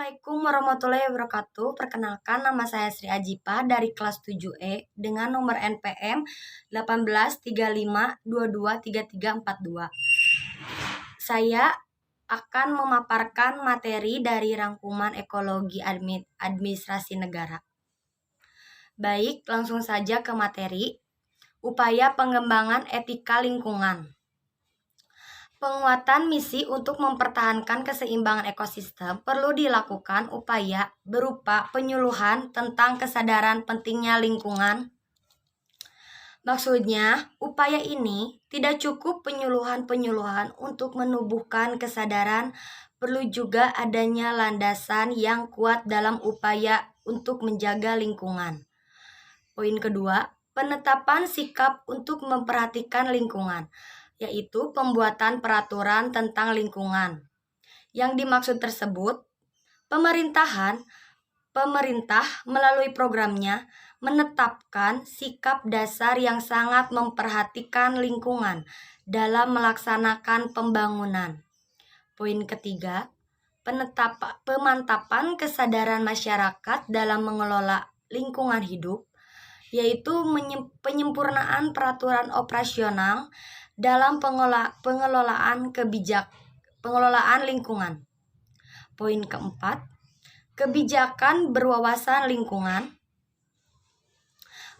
Assalamualaikum warahmatullahi wabarakatuh. Perkenalkan, nama saya Sri Ajipa dari kelas 7E dengan nomor NPM 1835223342. Saya akan memaparkan materi dari rangkuman ekologi administrasi negara. Baik, langsung saja ke materi. Upaya pengembangan etika lingkungan. Penguatan misi untuk mempertahankan keseimbangan ekosistem perlu dilakukan upaya berupa penyuluhan tentang kesadaran pentingnya lingkungan. Maksudnya, upaya ini tidak cukup penyuluhan-penyuluhan untuk menumbuhkan kesadaran, perlu juga adanya landasan yang kuat dalam upaya untuk menjaga lingkungan. Poin kedua, penetapan sikap untuk memperhatikan lingkungan, yaitu pembuatan peraturan tentang lingkungan. Yang dimaksud tersebut, pemerintah melalui programnya menetapkan sikap dasar yang sangat memperhatikan lingkungan dalam melaksanakan pembangunan. Poin ketiga, pemantapan kesadaran masyarakat dalam mengelola lingkungan hidup, yaitu penyempurnaan peraturan operasional dalam pengelolaan lingkungan. Poin keempat, kebijakan berwawasan lingkungan.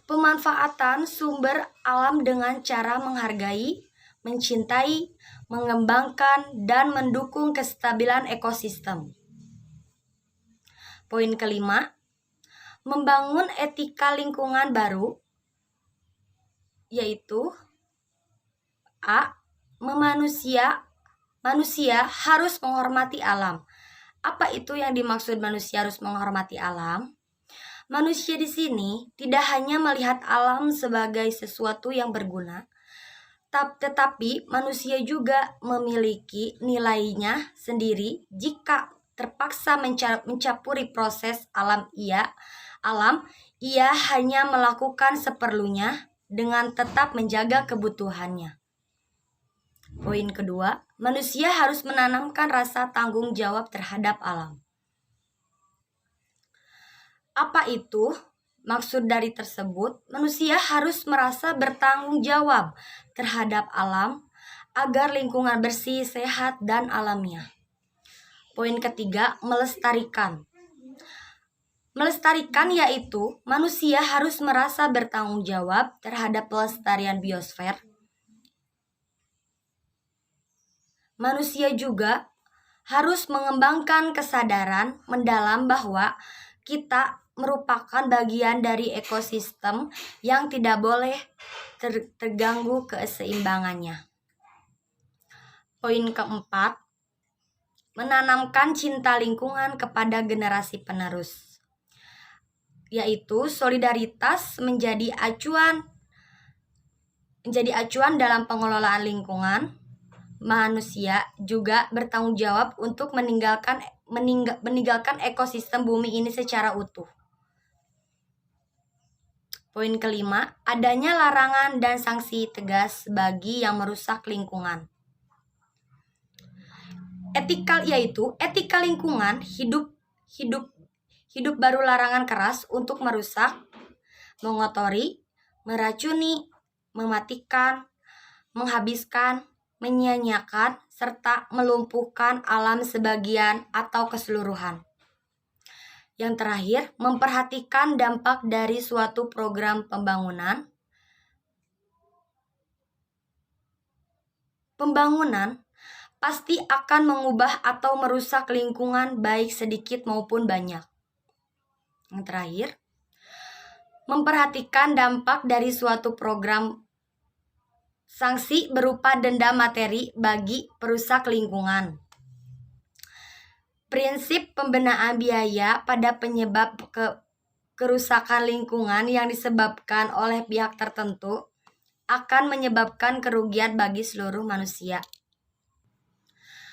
Pemanfaatan sumber alam dengan cara menghargai, mencintai, mengembangkan, dan mendukung kestabilan ekosistem. Poin kelima, membangun etika lingkungan baru, yaitu A. Manusia harus menghormati alam. Apa itu yang dimaksud manusia harus menghormati alam? Manusia di sini tidak hanya melihat alam sebagai sesuatu yang berguna, tetapi manusia juga memiliki nilainya sendiri jika terpaksa mencampuri proses alam. Ia hanya melakukan seperlunya dengan tetap menjaga kebutuhannya. Poin kedua, manusia harus menanamkan rasa tanggung jawab terhadap alam. Apa itu maksud dari tersebut? Manusia harus merasa bertanggung jawab terhadap alam agar lingkungan bersih, sehat, dan alamiah. Poin ketiga, melestarikan. Melestarikan yaitu manusia harus merasa bertanggung jawab terhadap pelestarian biosfer. Manusia juga harus mengembangkan kesadaran mendalam bahwa kita merupakan bagian dari ekosistem yang tidak boleh terganggu keseimbangannya. Poin keempat, menanamkan cinta lingkungan kepada generasi penerus, yaitu solidaritas menjadi acuan dalam pengelolaan lingkungan. Manusia juga bertanggung jawab untuk meninggalkan ekosistem bumi ini secara utuh. Poin kelima, adanya larangan dan sanksi tegas bagi yang merusak lingkungan. Etika lingkungan hidup baru larangan keras untuk merusak, mengotori, meracuni, mematikan, menghabiskan, menyia-nyiakan, serta melumpuhkan alam sebagian atau keseluruhan. Yang terakhir, memperhatikan dampak dari suatu program pembangunan. Pembangunan pasti akan mengubah atau merusak lingkungan baik sedikit maupun banyak. Yang terakhir, memperhatikan dampak dari suatu program. Sanksi berupa denda materi bagi perusak lingkungan. Prinsip pembenaan biaya pada penyebab kerusakan lingkungan yang disebabkan oleh pihak tertentu akan menyebabkan kerugian bagi seluruh manusia.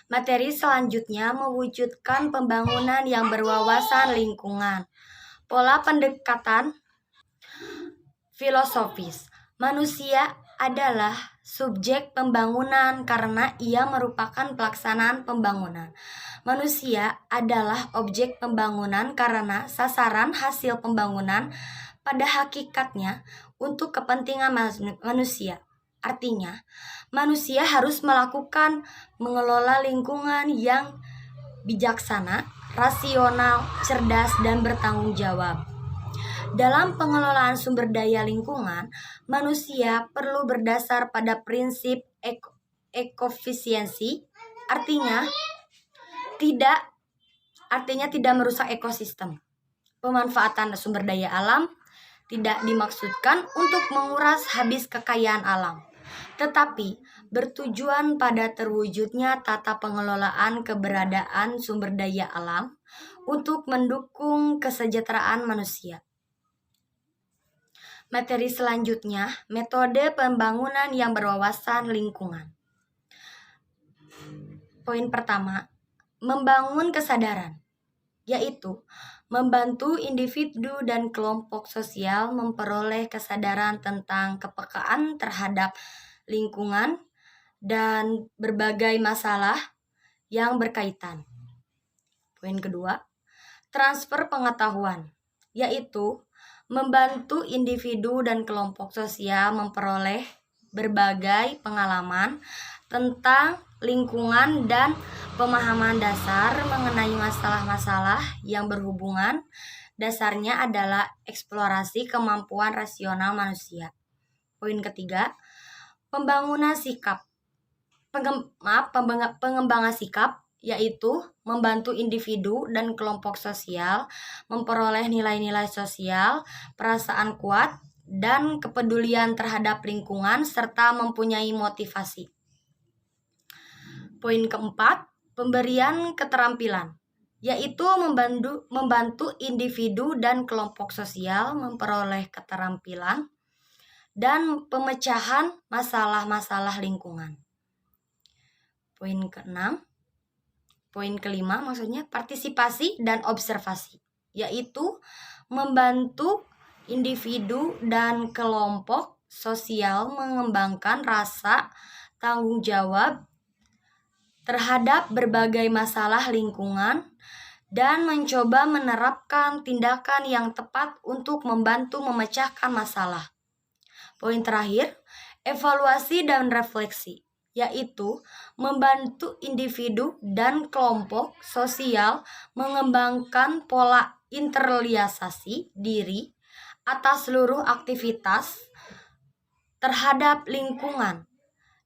Materi selanjutnya mewujudkan pembangunan yang berwawasan lingkungan. Pola pendekatan filosofis. Manusia adalah subjek pembangunan karena ia merupakan pelaksanaan pembangunan. Manusia adalah objek pembangunan karena sasaran hasil pembangunan pada hakikatnya untuk kepentingan manusia. Artinya, manusia harus melakukan mengelola lingkungan yang bijaksana, rasional, cerdas, dan bertanggung jawab. Dalam pengelolaan sumber daya lingkungan, manusia perlu berdasar pada prinsip ekofisiensi, artinya tidak merusak ekosistem. Pemanfaatan sumber daya alam tidak dimaksudkan untuk menguras habis kekayaan alam, tetapi bertujuan pada terwujudnya tata pengelolaan keberadaan sumber daya alam untuk mendukung kesejahteraan manusia. Materi selanjutnya, metode pembangunan yang berwawasan lingkungan. Poin pertama, membangun kesadaran, yaitu membantu individu dan kelompok sosial memperoleh kesadaran tentang kepekaan terhadap lingkungan dan berbagai masalah yang berkaitan. Poin kedua, transfer pengetahuan, yaitu membantu individu dan kelompok sosial memperoleh berbagai pengalaman tentang lingkungan dan pemahaman dasar mengenai masalah-masalah yang berhubungan. Dasarnya adalah eksplorasi kemampuan rasional manusia. Poin ketiga, pengembangan sikap, yaitu membantu individu dan kelompok sosial memperoleh nilai-nilai sosial, perasaan kuat, dan kepedulian terhadap lingkungan serta mempunyai motivasi. Poin keempat, pemberian keterampilan, yaitu membantu individu dan kelompok sosial memperoleh keterampilan dan pemecahan masalah-masalah lingkungan. Poin kelima maksudnya partisipasi dan observasi, yaitu membantu individu dan kelompok sosial mengembangkan rasa tanggung jawab terhadap berbagai masalah lingkungan dan mencoba menerapkan tindakan yang tepat untuk membantu memecahkan masalah. Poin terakhir, evaluasi dan refleksi, yaitu membantu individu dan kelompok sosial mengembangkan pola internalisasi diri atas seluruh aktivitas terhadap lingkungan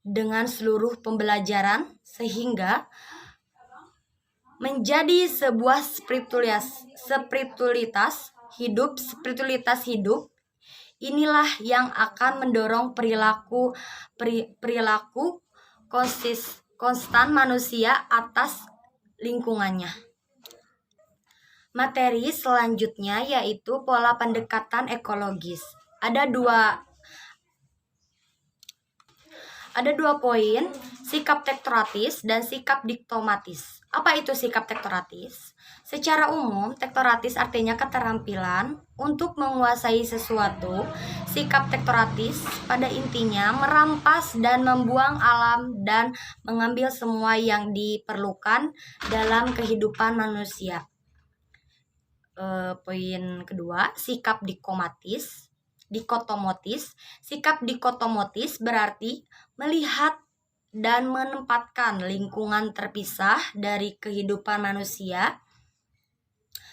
dengan seluruh pembelajaran sehingga menjadi sebuah spiritualitas hidup. Inilah yang akan mendorong perilaku konstan manusia atas lingkungannya. Materi selanjutnya yaitu pola pendekatan ekologis. Ada dua poin, sikap tektoratis dan sikap diktomatis. Apa itu sikap tektoratis? Secara umum, tektoratis artinya keterampilan untuk menguasai sesuatu. Sikap tektoratis pada intinya merampas dan membuang alam dan mengambil semua yang diperlukan dalam kehidupan manusia. Poin kedua, sikap dikotomotis. Sikap dikotomotis berarti melihat dan menempatkan lingkungan terpisah dari kehidupan manusia.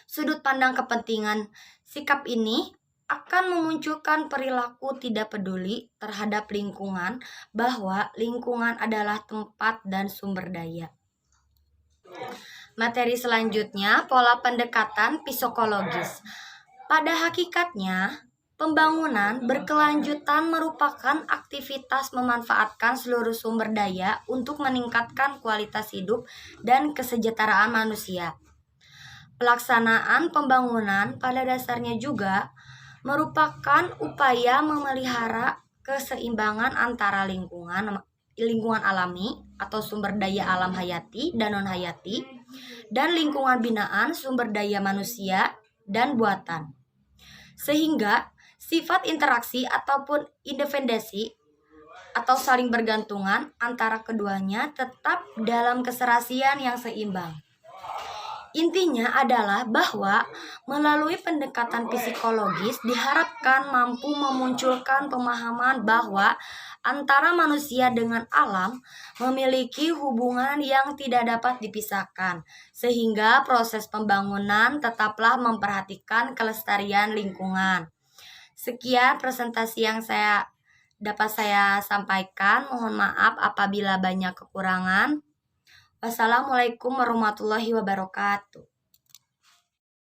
Sudut pandang kepentingan sikap ini akan memunculkan perilaku tidak peduli terhadap lingkungan, bahwa lingkungan adalah tempat dan sumber daya. Materi selanjutnya, pola pendekatan psikologis. Pada hakikatnya, pembangunan berkelanjutan merupakan aktivitas memanfaatkan seluruh sumber daya untuk meningkatkan kualitas hidup dan kesejahteraan manusia. Pelaksanaan pembangunan pada dasarnya juga merupakan upaya memelihara keseimbangan antara lingkungan alami atau sumber daya alam hayati dan non-hayati, dan lingkungan binaan sumber daya manusia dan buatan. Sehingga sifat interaksi ataupun independensi atau saling bergantungan antara keduanya tetap dalam keserasian yang seimbang. Intinya adalah bahwa melalui pendekatan psikologis diharapkan mampu memunculkan pemahaman bahwa antara manusia dengan alam memiliki hubungan yang tidak dapat dipisahkan, sehingga proses pembangunan tetaplah memperhatikan kelestarian lingkungan. Sekian presentasi yang dapat saya sampaikan. Mohon maaf apabila banyak kekurangan. Wassalamualaikum warahmatullahi wabarakatuh.